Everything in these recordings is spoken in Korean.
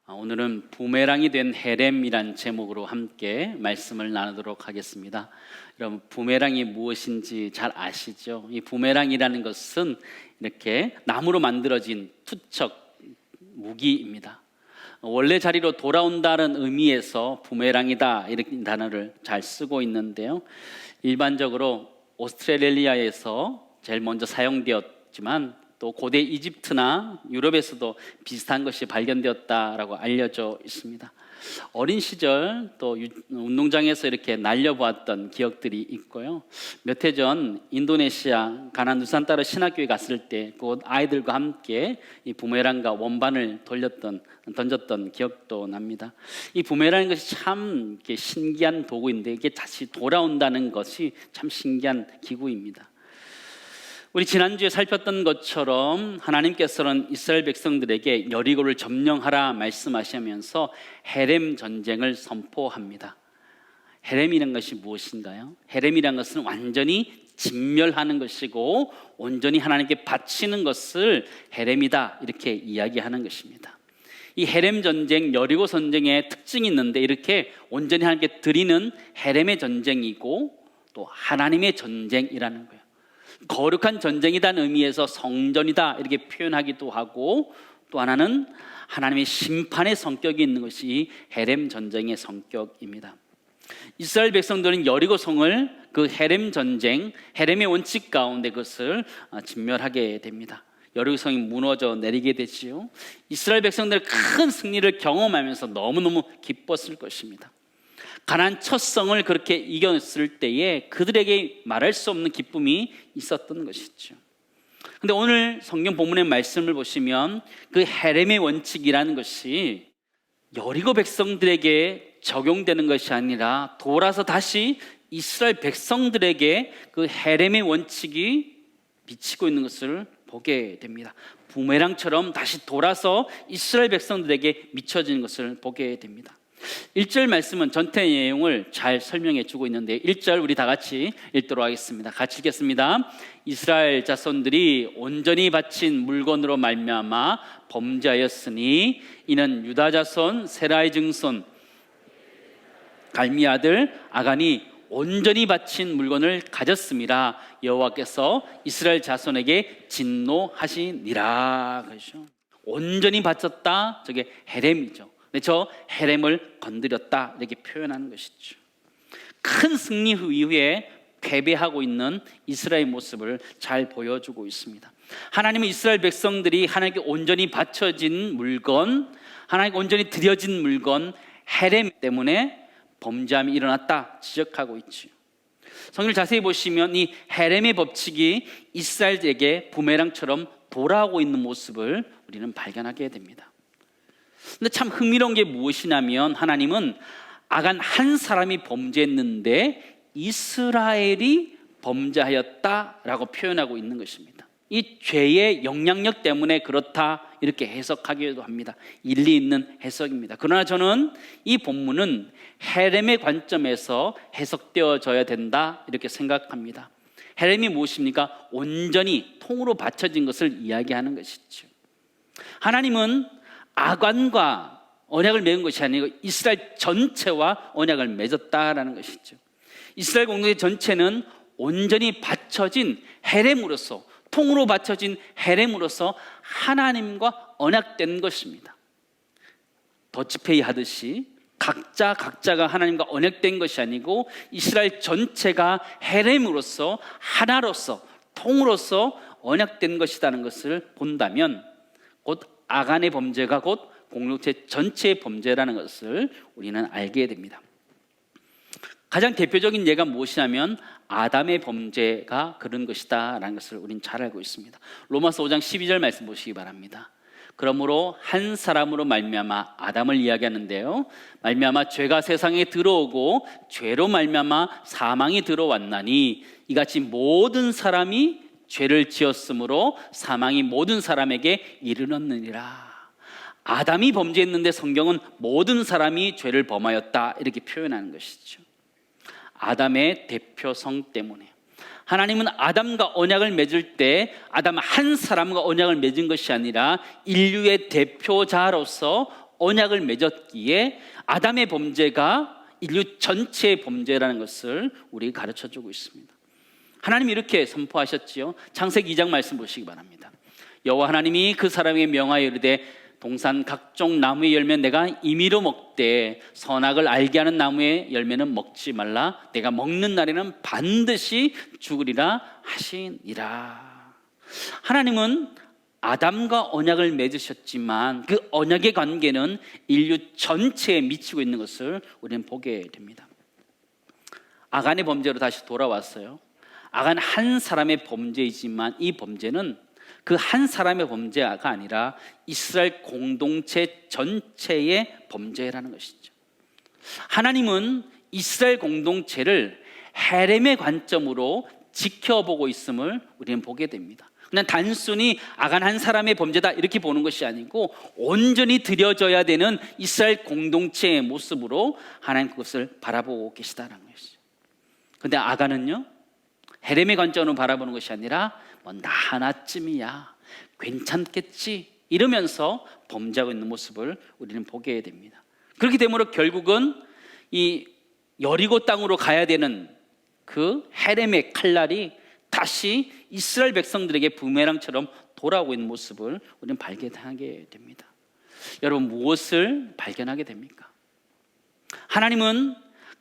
오늘은 부메랑이 된 헤렘이란 제목으로 함께 말씀을 나누도록 하겠습니다. 여러분, 부메랑이 무엇인지 잘 아시죠? 이 부메랑이라는 것은 이렇게 나무로 만들어진 투척 무기입니다. 원래 자리로 돌아온다는 의미에서 부메랑이다 이런 단어를 잘 쓰고 있는데요, 일반적으로 오스트레일리아에서 제일 먼저 사용되었지만 또 고대 이집트나 유럽에서도 비슷한 것이 발견되었다라고 알려져 있습니다. 어린 시절 또 운동장에서 이렇게 날려보았던 기억들이 있고요. 몇 해 전 인도네시아 가나 누산타르 신학교에 갔을 때 그 아이들과 함께 이 부메랑과 원반을 던졌던 기억도 납니다. 이 부메랑인 것이 참 신기한 도구인데 이게 다시 돌아온다는 것이 참 신기한 기구입니다. 우리 지난주에 살폈던 것처럼 하나님께서는 이스라엘 백성들에게 여리고를 점령하라 말씀하시면서 헤렘 전쟁을 선포합니다. 헤렘이라는 것이 무엇인가요? 헤렘이라는 것은 완전히 진멸하는 것이고 온전히 하나님께 바치는 것을 헤렘이다 이렇게 이야기하는 것입니다. 이 헤렘 전쟁, 여리고 전쟁의 특징이 있는데 이렇게 온전히 하나님께 드리는 헤렘의 전쟁이고 또 하나님의 전쟁이라는 거예요. 거룩한 전쟁이라는 의미에서 성전이다 이렇게 표현하기도 하고, 또 하나는 하나님의 심판의 성격이 있는 것이 헤렘 전쟁의 성격입니다. 이스라엘 백성들은 여리고 성을 그 헤렘 전쟁, 헤렘의 원칙 가운데 그것을 진멸하게 됩니다. 여리고 성이 무너져 내리게 되지요. 이스라엘 백성들은 큰 승리를 경험하면서 너무너무 기뻤을 것입니다. 가나안 첫 성을 그렇게 이겼을 때에 그들에게 말할 수 없는 기쁨이 있었던 것이죠. 그런데 오늘 성경 본문의 말씀을 보시면 그 헤렘의 원칙이라는 것이 여리고 백성들에게 적용되는 것이 아니라 돌아서 다시 이스라엘 백성들에게 그 헤렘의 원칙이 비치고 있는 것을 보게 됩니다. 부메랑처럼 다시 돌아서 이스라엘 백성들에게 미쳐지는 것을 보게 됩니다. 1절 말씀은 전체 내용을 잘 설명해 주고 있는데 1절 우리 다 같이 읽도록 하겠습니다. 같이 읽겠습니다. 이스라엘 자손들이 온전히 바친 물건으로 말미암아 범죄하였으니 이는 유다 자손 세라의 증손 갈미 아들 아간이 온전히 바친 물건을 가졌습니다. 여호와께서 이스라엘 자손에게 진노하시니라. 그렇죠? 온전히 바쳤다, 저게 헤렘이죠. 저 헤렘을 건드렸다 이렇게 표현하는 것이죠. 큰 승리 이후에 패배하고 있는 이스라엘 모습을 잘 보여주고 있습니다. 하나님은 이스라엘 백성들이 하나님께 온전히 바쳐진 물건, 하나님께 온전히 드려진 물건 헤렘 때문에 범죄함이 일어났다 지적하고 있죠. 성경을 자세히 보시면 이 헤렘의 법칙이 이스라엘에게 부메랑처럼 돌아오고 있는 모습을 우리는 발견하게 됩니다. 근데 참 흥미로운 게 무엇이냐면 하나님은 아간 한 사람이 범죄했는데 이스라엘이 범죄하였다라고 표현하고 있는 것입니다. 이 죄의 영향력 때문에 그렇다 이렇게 해석하기도 합니다. 일리 있는 해석입니다. 그러나 저는 이 본문은 헤렘의 관점에서 해석되어져야 된다 이렇게 생각합니다. 헤렘이 무엇입니까? 온전히 통으로 바쳐진 것을 이야기하는 것이죠. 하나님은 아간과 언약을 맺은 것이 아니고 이스라엘 전체와 언약을 맺었다라는 것이죠. 이스라엘 공동체 전체는 온전히 바쳐진 헤렘으로서, 통으로 바쳐진 헤렘으로서 하나님과 언약된 것입니다. 더치페이 하듯이 각자가 하나님과 언약된 것이 아니고 이스라엘 전체가 헤렘으로서, 하나로서, 통으로서 언약된 것이라는 것을 본다면 곧 아간의 범죄가 곧 공동체 전체의 범죄라는 것을 우리는 알게 됩니다. 가장 대표적인 예가 무엇이냐면 아담의 범죄가 그런 것이다 라는 것을 우리는 잘 알고 있습니다. 로마서 5장 12절 말씀 보시기 바랍니다. 그러므로 한 사람으로 말미암아 아담을 이야기하는데요, 말미암아 죄가 세상에 들어오고 죄로 말미암아 사망이 들어왔나니 이같이 모든 사람이 죄를 지었으므로 사망이 모든 사람에게 이르렀느니라. 아담이 범죄했는데 성경은 모든 사람이 죄를 범하였다 이렇게 표현하는 것이죠. 아담의 대표성 때문에 하나님은 아담과 언약을 맺을 때 아담 한 사람과 언약을 맺은 것이 아니라 인류의 대표자로서 언약을 맺었기에 아담의 범죄가 인류 전체의 범죄라는 것을 우리에게 가르쳐주고 있습니다. 하나님이 이렇게 선포하셨지요. 창세기 2장 말씀 보시기 바랍니다. 여호와 하나님이 그 사람에게 명하여 이르되 동산 각종 나무의 열매 내가 임의로 먹되 선악을 알게 하는 나무의 열매는 먹지 말라. 내가 먹는 날에는 반드시 죽으리라 하시니라. 하나님은 아담과 언약을 맺으셨지만 그 언약의 관계는 인류 전체에 미치고 있는 것을 우리는 보게 됩니다. 아간의 범죄로 다시 돌아왔어요. 아간 한 사람의 범죄이지만 이 범죄는 그 한 사람의 범죄가 아니라 이스라엘 공동체 전체의 범죄라는 것이죠. 하나님은 이스라엘 공동체를 헤렘의 관점으로 지켜보고 있음을 우리는 보게 됩니다. 그냥 단순히 아간 한 사람의 범죄다 이렇게 보는 것이 아니고 온전히 드려져야 되는 이스라엘 공동체의 모습으로 하나님 그것을 바라보고 계시다는 것이죠. 그런데 아간은요, 헤렘의 관점으로 바라보는 것이 아니라 나 하나쯤이야, 괜찮겠지 이러면서 범죄하고 있는 모습을 우리는 보게 됩니다. 그렇게 되므로 결국은 이 여리고 땅으로 가야 되는 그 헤렘의 칼날이 다시 이스라엘 백성들에게 부메랑처럼 돌아오고 있는 모습을 우리는 발견하게 됩니다. 여러분, 무엇을 발견하게 됩니까? 하나님은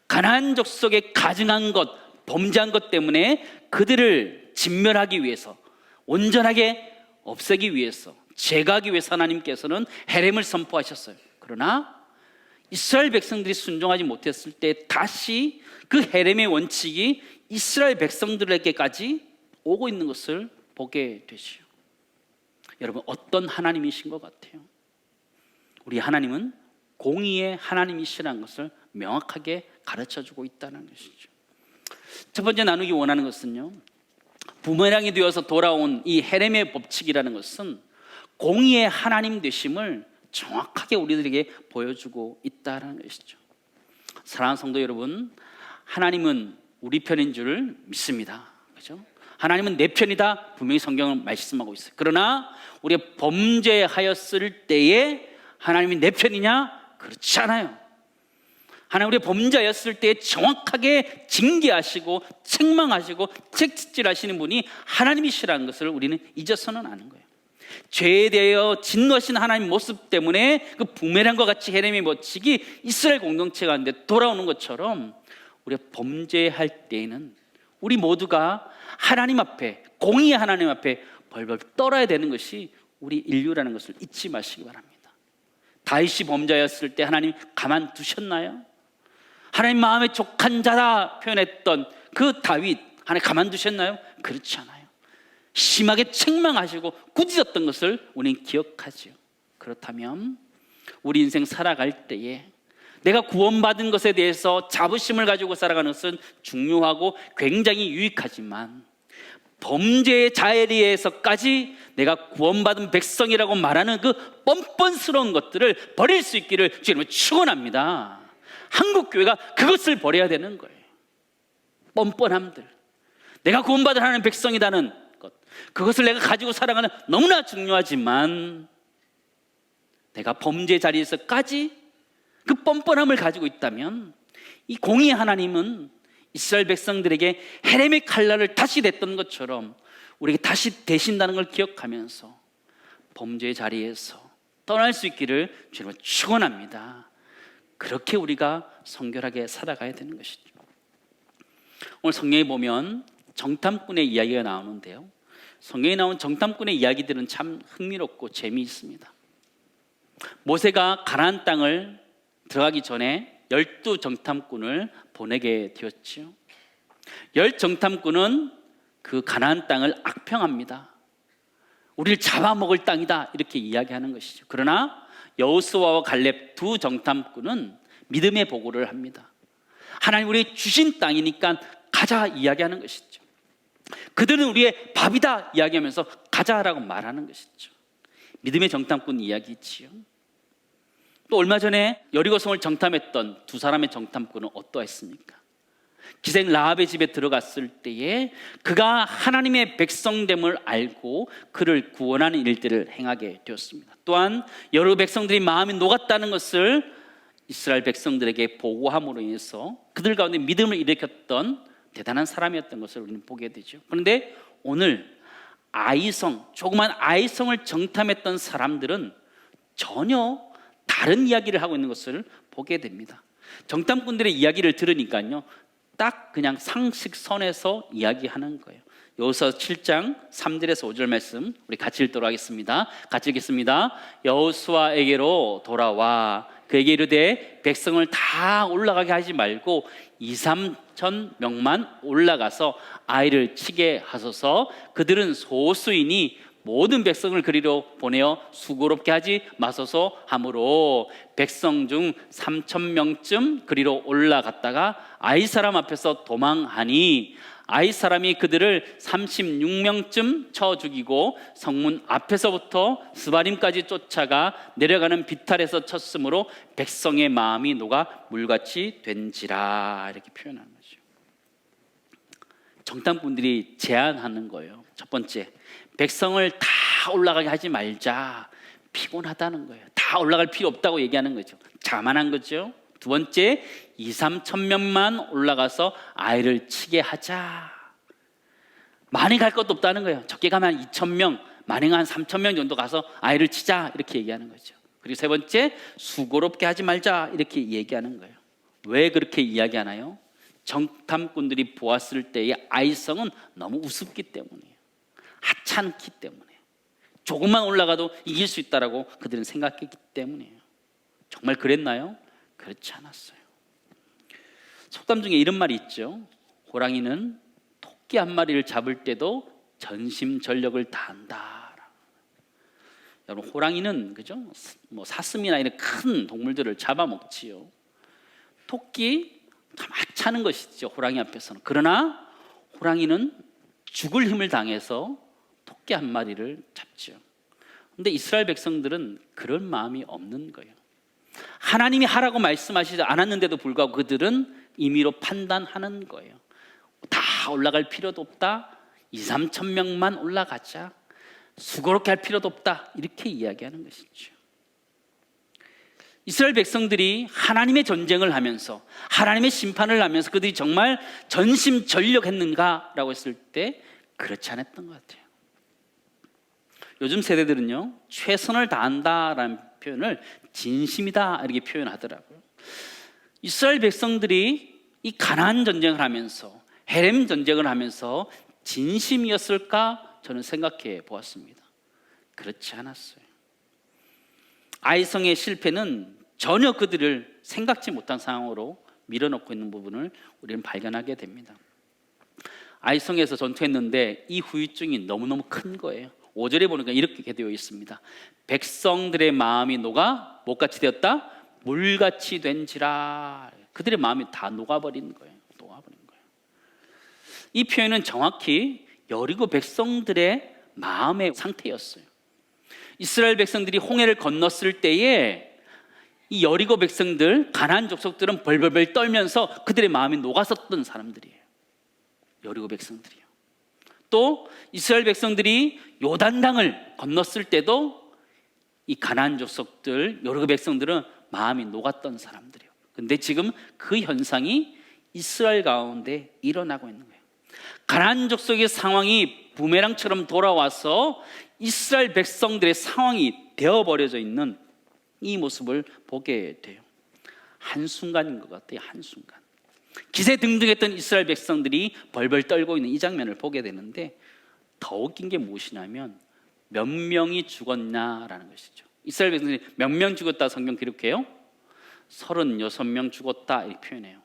가나안 족속의 가증한 것, 범죄한 것 때문에 그들을 진멸하기 위해서, 온전하게 없애기 위해서, 제거하기 위해서 하나님께서는 헤렘을 선포하셨어요. 그러나 이스라엘 백성들이 순종하지 못했을 때 다시 그 헤렘의 원칙이 이스라엘 백성들에게까지 오고 있는 것을 보게 되시오. 여러분, 어떤 하나님이신 것 같아요? 우리 하나님은 공의의 하나님이시라는 것을 명확하게 가르쳐주고 있다는 것이죠. 첫 번째 나누기 원하는 것은요, 부메랑이 되어서 돌아온 이 헤렘의 법칙이라는 것은 공의의 하나님 되심을 정확하게 우리들에게 보여주고 있다는 것이죠. 사랑하는 성도 여러분, 하나님은 우리 편인 줄 믿습니다. 그렇죠? 하나님은 내 편이다, 분명히 성경은 말씀하고 있어요. 그러나 우리가 범죄하였을 때에 하나님이 내 편이냐? 그렇지 않아요. 하나님, 우리가 범죄하였을 때 정확하게 징계하시고 책망하시고 책짓질하시는 분이 하나님이시라는 것을 우리는 잊어서는 않은 거예요. 죄에 대하여 진노하신 하나님 모습 때문에 그 부메랑과 같이 헤렘의 법칙이 이스라엘 공동체 가운데 돌아오는 것처럼 우리가 범죄할 때에는 우리 모두가 하나님 앞에, 공의의 하나님 앞에 벌벌 떨어야 되는 것이 우리 인류라는 것을 잊지 마시기 바랍니다. 다윗이 범죄였을 때 하나님 가만두셨나요? 하나님 마음에 족한 자라 표현했던 그 다윗, 하나님 가만두셨나요? 그렇지 않아요. 심하게 책망하시고 꾸짖었던 것을 우리는 기억하죠. 그렇다면 우리 인생 살아갈 때에 내가 구원받은 것에 대해서 자부심을 가지고 살아가는 것은 중요하고 굉장히 유익하지만 범죄의 자리에서까지 내가 구원받은 백성이라고 말하는 그 뻔뻔스러운 것들을 버릴 수 있기를 주님은 축원합니다. 한국교회가 그것을 버려야 되는 거예요. 뻔뻔함들, 내가 구원받은 하나님의 백성이라는 것, 그것을 내가 가지고 살아가는 너무나 중요하지만 내가 범죄 자리에서까지 그 뻔뻔함을 가지고 있다면 이 공의의 하나님은 이스라엘 백성들에게 헤렘의 칼날을 다시 댔던 것처럼 우리에게 다시 대신다는 걸 기억하면서 범죄의 자리에서 떠날 수 있기를 주님은 축원합니다. 그렇게 우리가 성결하게 살아가야 되는 것이죠. 오늘 성경에 보면 정탐꾼의 이야기가 나오는데요, 성경에 나온 정탐꾼의 이야기들은 참 흥미롭고 재미있습니다. 모세가 가나안 땅을 들어가기 전에 12 정탐꾼을 보내게 되었지요. 10 정탐꾼은 그 가나안 땅을 악평합니다. 우리를 잡아먹을 땅이다 이렇게 이야기하는 것이죠. 그러나 여호수아와 갈렙 2 정탐꾼은 믿음의 보고를 합니다. 하나님 우리 주신 땅이니까 가자 이야기하는 것이죠. 그들은 우리의 밥이다 이야기하면서 가자라고 말하는 것이죠. 믿음의 정탐꾼 이야기지요. 또 얼마 전에 여리고성을 정탐했던 2 사람의 정탐꾼은 어떠했습니까? 기생 라합의 집에 들어갔을 때에 그가 하나님의 백성됨을 알고 그를 구원하는 일들을 행하게 되었습니다. 또한 여러 백성들이 마음이 녹았다는 것을 이스라엘 백성들에게 보고함으로 인해서 그들 가운데 믿음을 일으켰던 대단한 사람이었던 것을 우리는 보게 되죠. 그런데 오늘 조그만 아이성을 정탐했던 사람들은 전혀 다른 이야기를 하고 있는 것을 보게 됩니다. 정탐꾼들의 이야기를 들으니까요, 딱 그냥 상식선에서 이야기하는 거예요. 여호수아 7장 3절에서 5절 말씀 우리 같이 읽도록 하겠습니다. 같이 읽겠습니다. 여호수아에게로 돌아와 그에게 이르되 백성을 다 올라가게 하지 말고 2-3천 명만 올라가서 아이를 치게 하소서. 그들은 소수이니 모든 백성을 그리로 보내어 수고롭게 하지 마소서 하므로 백성 중 3,000명쯤 그리로 올라갔다가 아이 사람 앞에서 도망하니 아이 사람이 그들을 36명쯤 쳐 죽이고 성문 앞에서부터 스바림까지 쫓아가 내려가는 비탈에서 쳤으므로 백성의 마음이 녹아 물같이 된지라. 이렇게 표현하는 거죠. 정탐꾼들이 제안하는 거예요. 첫 번째, 백성을 다 올라가게 하지 말자. 피곤하다는 거예요. 다 올라갈 필요 없다고 얘기하는 거죠. 자만한 거죠. 두 번째, 2-3천 명만 올라가서 아이를 치게 하자. 많이 갈 것도 없다는 거예요. 적게 가면 2,000명, 많이 가면 3,000명 정도 가서 아이를 치자. 이렇게 얘기하는 거죠. 그리고 세 번째, 수고롭게 하지 말자. 이렇게 얘기하는 거예요. 왜 그렇게 이야기하나요? 정탐꾼들이 보았을 때의 아이성은 너무 우습기 때문이에요. 하찮기 때문에, 조금만 올라가도 이길 수 있다라고 그들은 생각했기 때문이에요. 정말 그랬나요? 그렇지 않았어요. 속담 중에 이런 말이 있죠. 호랑이는 토끼 한 마리를 잡을 때도 전심전력을 다한다. 여러분, 호랑이는 그죠? 사슴이나 이런 큰 동물들을 잡아먹지요. 토끼 참 하찮은 것이죠, 호랑이 앞에서는. 그러나 호랑이는 죽을 힘을 당해서 토끼 한 마리를 잡죠. 그런데 이스라엘 백성들은 그런 마음이 없는 거예요. 하나님이 하라고 말씀하시지 않았는데도 불구하고 그들은 임의로 판단하는 거예요. 다 올라갈 필요도 없다. 2-3천 명만 올라가자. 수고롭게 할 필요도 없다. 이렇게 이야기하는 것이죠. 이스라엘 백성들이 하나님의 전쟁을 하면서 하나님의 심판을 하면서 그들이 정말 전심전력했는가라고 했을 때 그렇지 않았던 것 같아요. 요즘 세대들은요, 최선을 다한다라는 표현을 진심이다 이렇게 표현하더라고요. 이스라엘 백성들이 이 가나안 전쟁을 하면서 헤렘 전쟁을 하면서 진심이었을까 저는 생각해 보았습니다. 그렇지 않았어요. 아이성의 실패는 전혀 그들을 생각지 못한 상황으로 밀어넣고 있는 부분을 우리는 발견하게 됩니다. 아이성에서 전투했는데 이 후유증이 너무너무 큰 거예요. 5절에 보니까 이렇게 되어 있습니다. 백성들의 마음이 녹아 뭐같이 되었다? 물같이 된지라. 그들의 마음이 다 녹아버린 거예요. 이 표현은 정확히 여리고 백성들의 마음의 상태였어요. 이스라엘 백성들이 홍해를 건넜을 때에 이 여리고 백성들, 가나안 족속들은 벌벌벌 떨면서 그들의 마음이 녹았었던 사람들이에요. 여리고 백성들이요. 또 이스라엘 백성들이 요단강을 건넜을 때도 이 가나안 족속들, 여리고 백성들은 마음이 녹았던 사람들이에요. 근데 지금 그 현상이 이스라엘 가운데 일어나고 있는 거예요. 가나안 족속의 상황이 부메랑처럼 돌아와서 이스라엘 백성들의 상황이 되어버려져 있는 이 모습을 보게 돼요. 한순간인 것 같아요. 한순간. 기세등등했던 이스라엘 백성들이 벌벌 떨고 있는 이 장면을 보게 되는데, 더 웃긴 게 무엇이냐면 몇 명이 죽었냐라는 것이죠. 이스라엘 백성들이 몇 명 죽었다 성경 기록해요? 36명 죽었다 이렇게 표현해요.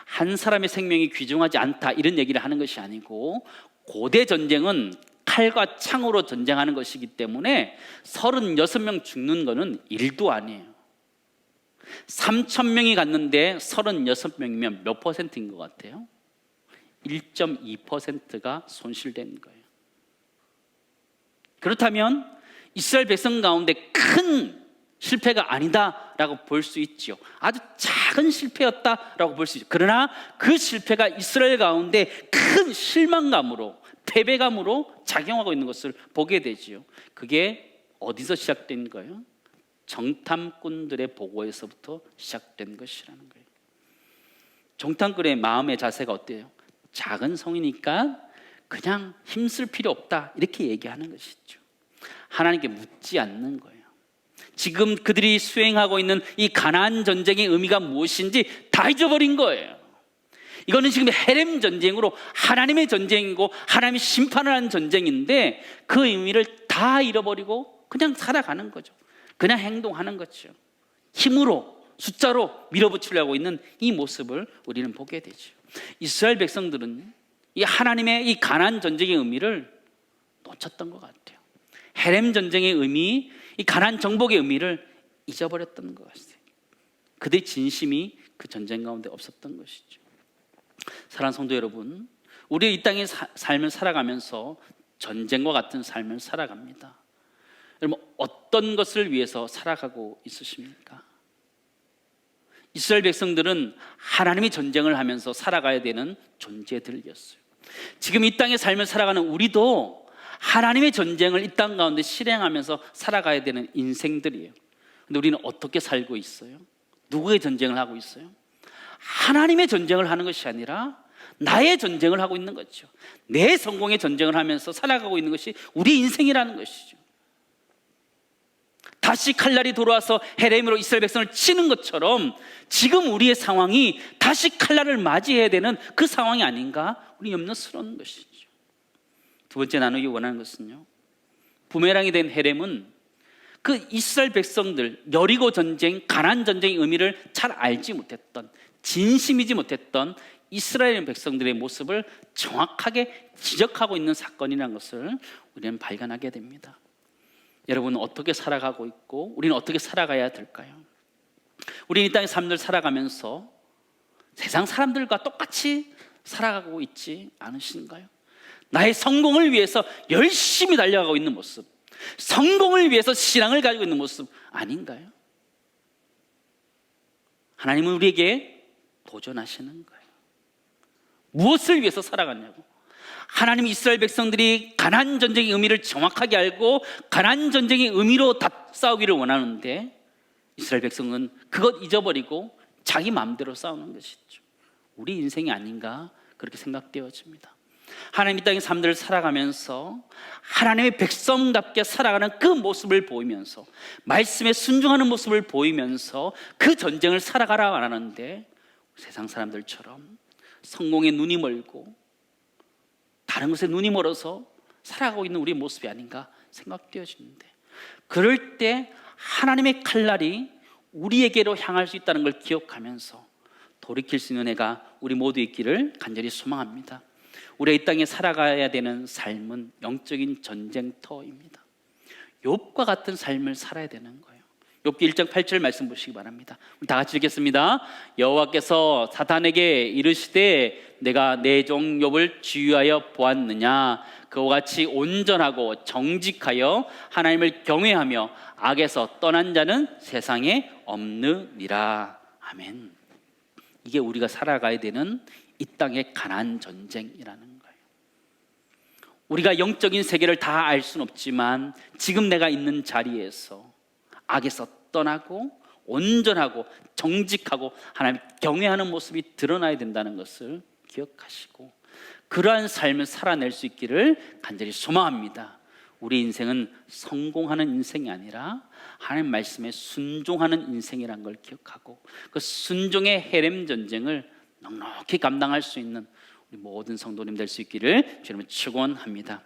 한 사람의 생명이 귀중하지 않다 이런 얘기를 하는 것이 아니고, 고대 전쟁은 칼과 창으로 전쟁하는 것이기 때문에 36명 죽는 것은 일도 아니에요. 3,000명이 갔는데 36명이면 몇 퍼센트인 것 같아요? 1.2%가 손실된 거예요. 그렇다면 이스라엘 백성 가운데 큰 실패가 아니다라고 볼 수 있지요. 아주 작은 실패였다라고 볼 수 있죠. 그러나 그 실패가 이스라엘 가운데 큰 실망감으로, 패배감으로 작용하고 있는 것을 보게 되지요. 그게 어디서 시작된 거예요? 정탐꾼들의 보고에서부터 시작된 것이라는 거예요. 정탐꾼의 마음의 자세가 어때요? 작은 성이니까 그냥 힘쓸 필요 없다, 이렇게 얘기하는 것이죠. 하나님께 묻지 않는 거예요. 지금 그들이 수행하고 있는 이 가나안 전쟁의 의미가 무엇인지 다 잊어버린 거예요. 이거는 지금 헤렘 전쟁으로 하나님의 전쟁이고 하나님이 심판을 하는 전쟁인데 그 의미를 다 잃어버리고 그냥 살아가는 거죠. 그냥 행동하는 거죠. 힘으로, 숫자로 밀어붙이려고 있는 이 모습을 우리는 보게 되죠. 이스라엘 백성들은 이 하나님의 이 가나안 전쟁의 의미를 놓쳤던 것 같아요. 헤렘 전쟁의 의미, 이 가나안 정복의 의미를 잊어버렸던 것 같아요. 그들의 진심이 그 전쟁 가운데 없었던 것이죠. 사랑하는 성도 여러분, 우리 이 땅의 삶을 살아가면서 전쟁과 같은 삶을 살아갑니다. 여러분, 어떤 것을 위해서 살아가고 있으십니까? 이스라엘 백성들은 하나님이 전쟁을 하면서 살아가야 되는 존재들이었어요. 지금 이 땅의 삶을 살아가는 우리도 하나님의 전쟁을 이 땅 가운데 실행하면서 살아가야 되는 인생들이에요. 근데 우리는 어떻게 살고 있어요? 누구의 전쟁을 하고 있어요? 하나님의 전쟁을 하는 것이 아니라 나의 전쟁을 하고 있는 거죠. 내 성공의 전쟁을 하면서 살아가고 있는 것이 우리 인생이라는 것이죠. 다시 칼날이 돌아와서 헤렘으로 이스라엘 백성을 치는 것처럼 지금 우리의 상황이 다시 칼날을 맞이해야 되는 그 상황이 아닌가, 우리 염려스러운 것이죠. 두 번째 나누기 원하는 것은요, 부메랑이 된 헤렘은 그 이스라엘 백성들, 여리고 전쟁, 가나안 전쟁의 의미를 잘 알지 못했던, 진심이지 못했던 이스라엘 백성들의 모습을 정확하게 지적하고 있는 사건이라는 것을 우리는 발견하게 됩니다. 여러분은 어떻게 살아가고 있고 우리는 어떻게 살아가야 될까요? 우리는 이 땅의 삶을 살아가면서 세상 사람들과 똑같이 살아가고 있지 않으신가요? 나의 성공을 위해서 열심히 달려가고 있는 모습, 성공을 위해서 신앙을 가지고 있는 모습 아닌가요? 하나님은 우리에게 도전하시는 거예요. 무엇을 위해서 살아갔냐고. 하나님, 이스라엘 백성들이 가나안 전쟁의 의미를 정확하게 알고 가나안 전쟁의 의미로 싸우기를 원하는데 이스라엘 백성은 그것 잊어버리고 자기 마음대로 싸우는 것이죠. 우리 인생이 아닌가 그렇게 생각되어집니다. 하나님 이 땅의 삶들을 살아가면서 하나님의 백성답게 살아가는 그 모습을 보이면서, 말씀에 순종하는 모습을 보이면서 그 전쟁을 살아가라 하는데 세상 사람들처럼 성공에 눈이 멀고 다른 것에 눈이 멀어서 살아가고 있는 우리의 모습이 아닌가 생각되어지는데, 그럴 때 하나님의 칼날이 우리에게로 향할 수 있다는 걸 기억하면서 돌이킬 수 있는 해가 우리 모두 있기를 간절히 소망합니다. 우리가 이 땅에 살아가야 되는 삶은 영적인 전쟁터입니다. 욥과 같은 삶을 살아야 되는 거예요. 욥기 1장 8절 말씀 보시기 바랍니다. 우리 다 같이 읽겠습니다. 여호와께서 사탄에게 이르시되 내가 내 종 욥을 주의하여 보았느냐, 그와 같이 온전하고 정직하여 하나님을 경외하며 악에서 떠난 자는 세상에 없느니라. 아멘. 이게 우리가 살아가야 되는 이 땅의 가나안 전쟁이라는 거예요. 우리가 영적인 세계를 다 알 수는 없지만 지금 내가 있는 자리에서 악에서 떠나고 온전하고 정직하고 하나님 경외하는 모습이 드러나야 된다는 것을 기억하시고 그러한 삶을 살아낼 수 있기를 간절히 소망합니다. 우리 인생은 성공하는 인생이 아니라 하나님 말씀에 순종하는 인생이라는 걸 기억하고 그 순종의 헤렘 전쟁을 넉넉히 감당할 수 있는 우리 모든 성도님 될 수 있기를 주님을 축원합니다.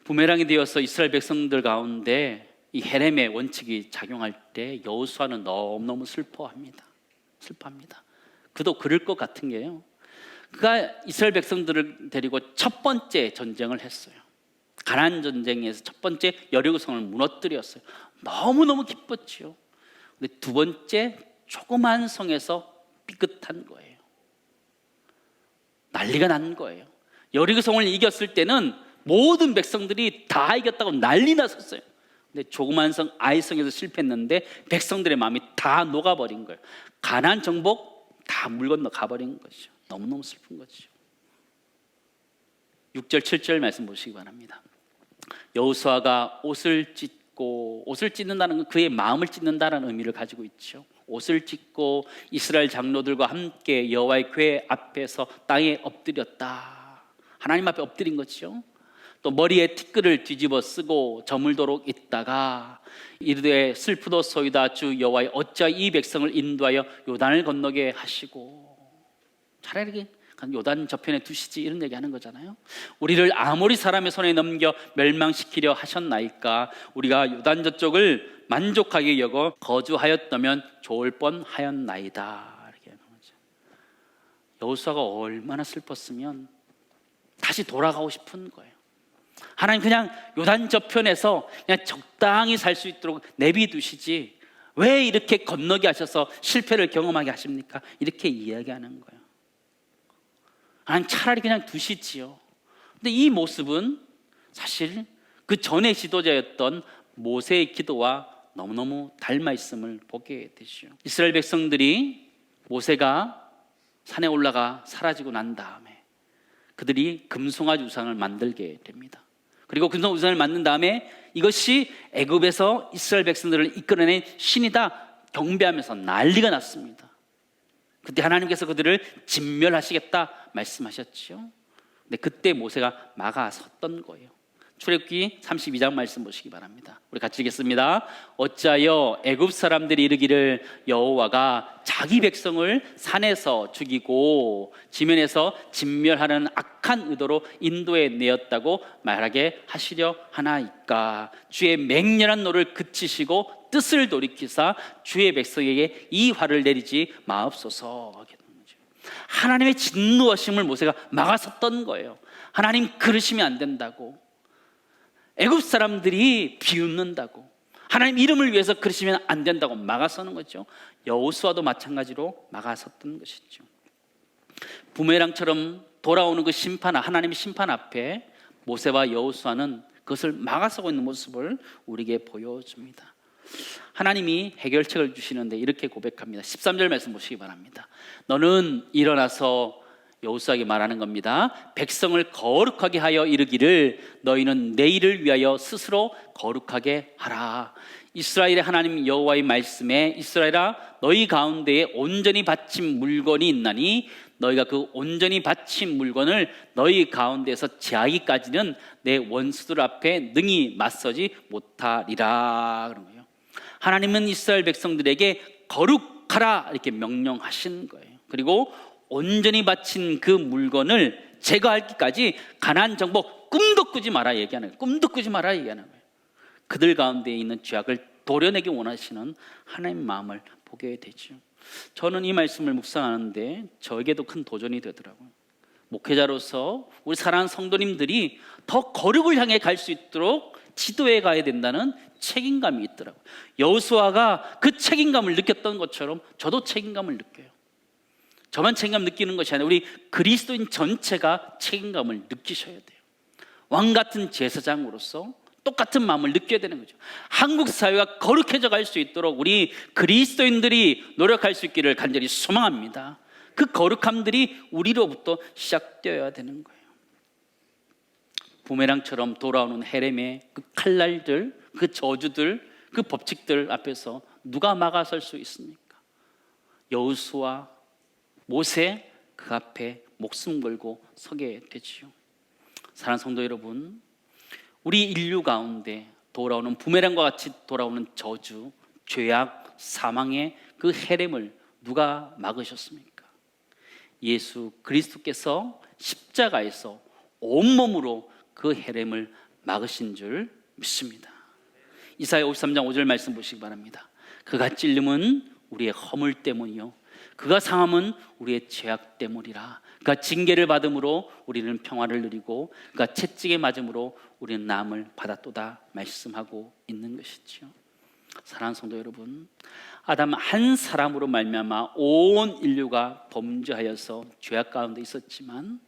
부메랑이 되어서 이스라엘 백성들 가운데 이 헤렘의 원칙이 작용할 때 여호수아는 너무너무 슬퍼합니다. 그도 그럴 것 같은 게요, 그가 이스라엘 백성들을 데리고 첫 번째 전쟁을 했어요. 가나안 전쟁에서 첫 번째 여리고성을 무너뜨렸어요. 너무너무 기뻤지요. 근데 두 번째 조그만 성에서 삐끗한 거예요. 난리가 난 거예요. 여리고성을 이겼을 때는 모든 백성들이 다 이겼다고 난리 났었어요. 근데 조그만 성 아이성에서 실패했는데 백성들의 마음이 다 녹아버린 거예요. 가나안 정복 다 물 건너 가버린 거죠. 너무너무 슬픈 거죠. 6절 7절 말씀 보시기 바랍니다. 여호수아가 옷을 찢고, 옷을 찢는다는 건 그의 마음을 찢는다는 의미를 가지고 있죠. 옷을 찢고 이스라엘 장로들과 함께 여호와의 궤 앞에서 땅에 엎드렸다. 하나님 앞에 엎드린 거죠. 또 머리에 티끌을 뒤집어 쓰고 저물도록 있다가 이르되 슬프도소이다 주 여호와여 어찌하여 이 백성을 인도하여 요단을 건너게 하시고, 차라리 요단 저편에 두시지, 이런 얘기하는 거잖아요. 우리를 아모리 사람의 손에 넘겨 멸망시키려 하셨나이까 우리가 요단 저쪽을 만족하게 여겨 거주하였다면 좋을 뻔하였나이다. 이렇게 하는 거죠. 여호수아가 얼마나 슬펐으면 다시 돌아가고 싶은 거예요. 하나님 그냥 요단 저편에서 그냥 적당히 살 수 있도록 내비두시지 왜 이렇게 건너게 하셔서 실패를 경험하게 하십니까? 이렇게 이야기하는 거예요. 하나님 차라리 그냥 두시지요. 근데 이 모습은 사실 그 전에 지도자였던 모세의 기도와 너무너무 닮아 있음을 보게 되죠. 이스라엘 백성들이 모세가 산에 올라가 사라지고 난 다음에 그들이 금송아지 우상을 만들게 됩니다. 그리고 금송아지 우상을 만든 다음에 이것이 애굽에서 이스라엘 백성들을 이끌어낸 신이다 경배하면서 난리가 났습니다. 그때 하나님께서 그들을 진멸하시겠다 말씀하셨죠. 근데 그때 모세가 막아섰던 거예요. 출애굽기 32장 말씀 보시기 바랍니다. 우리 같이 읽겠습니다. 어찌하여 애굽 사람들이 이르기를 여호와가 자기 백성을 산에서 죽이고 지면에서 진멸하는 악한 의도로 인도해 내었다고 말하게 하시려 하나이까. 주의 맹렬한 노를 그치시고 뜻을 돌이키사 주의 백성에게 이 화를 내리지 마옵소서. 하나님의 진노하심을 모세가 막아섰던 거예요. 하나님 그러시면 안 된다고, 애굽 사람들이 비웃는다고, 하나님 이름을 위해서 그러시면 안 된다고 막아서는 거죠. 여호수아도 마찬가지로 막아섰던 것이죠. 부메랑처럼 돌아오는 그 심판, 하나님의 심판 앞에 모세와 여호수아는 그것을 막아서고 있는 모습을 우리에게 보여줍니다. 하나님이 해결책을 주시는데 이렇게 고백합니다. 13절 말씀 보시기 바랍니다. 너는 일어나서, 여호수아에게 말하는 겁니다. 백성을 거룩하게 하여 이르기를 너희는 내일을 위하여 스스로 거룩하게 하라. 이스라엘의 하나님 여호와의 말씀에 이스라엘아 너희 가운데에 온전히 바친 물건이 있나니 너희가 그 온전히 바친 물건을 너희 가운데서 제하기까지는 내 원수들 앞에 능히 맞서지 못하리라. 그런 거예요. 하나님은 이스라엘 백성들에게 거룩하라 이렇게 명령하신 거예요. 그리고 온전히 바친 그 물건을 제거하기까지 가나안 정복 꿈도 꾸지 마라 얘기하는 거예요. 꿈도 꾸지 마라 얘기하는 거예요. 그들 가운데 있는 죄악을 도려내기 원하시는 하나님의 마음을 보게 되죠. 저는 이 말씀을 묵상하는데 저에게도 큰 도전이 되더라고요. 목회자로서 우리 사랑하는 성도님들이 더 거룩을 향해 갈 수 있도록 지도해 가야 된다는 책임감이 있더라고요. 여호수아가 그 책임감을 느꼈던 것처럼 저도 책임감을 느껴요. 저만 책임감 느끼는 것이 아니라 우리 그리스도인 전체가 책임감을 느끼셔야 돼요. 왕 같은 제사장으로서 똑같은 마음을 느껴야 되는 거죠. 한국 사회가 거룩해져 갈 수 있도록 우리 그리스도인들이 노력할 수 있기를 간절히 소망합니다. 그 거룩함들이 우리로부터 시작되어야 되는 거예요. 부메랑처럼 돌아오는 헤렘의 그 칼날들, 그 저주들, 그 법칙들 앞에서 누가 막아설 수 있습니까? 여호수아, 모세 그 앞에 목숨 걸고 서게 되지요. 사랑하는 성도 여러분, 우리 인류 가운데 돌아오는 부메랑과 같이 돌아오는 저주, 죄악, 사망의 그 헤렘을 누가 막으셨습니까? 예수 그리스도께서 십자가에서 온몸으로 그 헤렘을 막으신 줄 믿습니다. 이사야 53장 5절 말씀 보시기 바랍니다. 그가 찔림은 우리의 허물 때문이요 그가 상함은 우리의 죄악 때문이라. 그가 징계를 받음으로 우리는 평화를 누리고 그가 채찍에 맞음으로 우리는 나음을 받았도다 말씀하고 있는 것이죠. 사랑하는 성도 여러분, 아담 한 사람으로 말미암아 온 인류가 범죄하여서 죄악 가운데 있었지만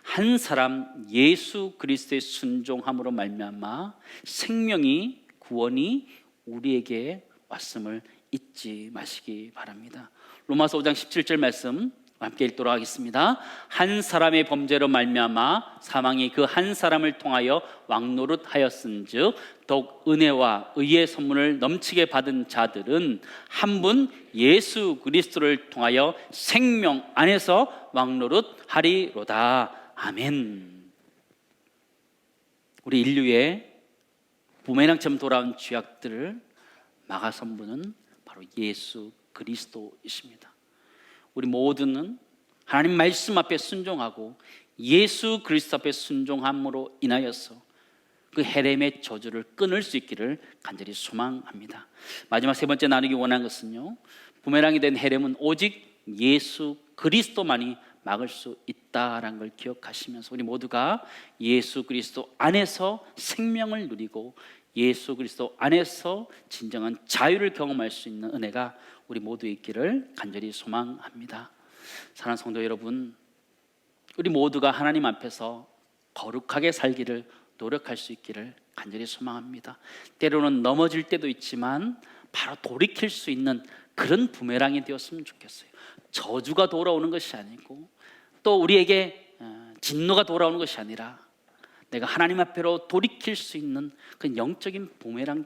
한 사람 예수 그리스도의 순종함으로 말미암아 생명이 구원이 우리에게 왔음을 잊지 마시기 바랍니다. 로마서 5장 17절 말씀 함께 읽도록 하겠습니다. 한 사람의 범죄로 말미암아 사망이 그 한 사람을 통하여 왕노릇하였은즉 더욱 은혜와 의의 선물을 넘치게 받은 자들은 한 분 예수 그리스도를 통하여 생명 안에서 왕노릇하리로다. 아멘. 우리 인류의 부메랑처럼 돌아온 죄악들을 막아선 분은 바로 예수 그리스도이십니다. 우리 모두는 하나님 말씀 앞에 순종하고 예수 그리스도 앞에 순종함으로 인하여서 그 헤렘의 저주를 끊을 수 있기를 간절히 소망합니다. 마지막 세 번째 나누기 원하는 것은요, 부메랑이 된 헤렘은 오직 예수 그리스도만이 막을 수 있다라는 걸 기억하시면서 우리 모두가 예수 그리스도 안에서 생명을 누리고 예수 그리스도 안에서 진정한 자유를 경험할 수 있는 은혜가 우리 모두 있기를 간절히 소망합니다. 사랑하는 성도 여러분, 우리 모두가 하나님 앞에서 거룩하게 살기를 노력할 수 있기를 간절히 소망합니다. 때로는 넘어질 때도 있지만 바로 돌이킬 수 있는 그런 부메랑이 되었으면 좋겠어요. 저주가 돌아오는 것이 아니고 또 우리에게 진노가 돌아오는 것이 아니라 내가 하나님 앞으로 돌이킬 수 있는 그 영적인 부메랑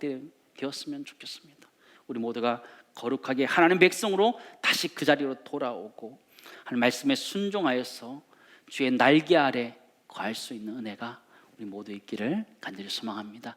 되었으면 좋겠습니다. 우리 모두가 거룩하게 하나님 백성으로 다시 그 자리로 돌아오고 하나님 말씀에 순종하여서 주의 날개 아래 거할 수 있는 은혜가 우리 모두 있기를 간절히 소망합니다.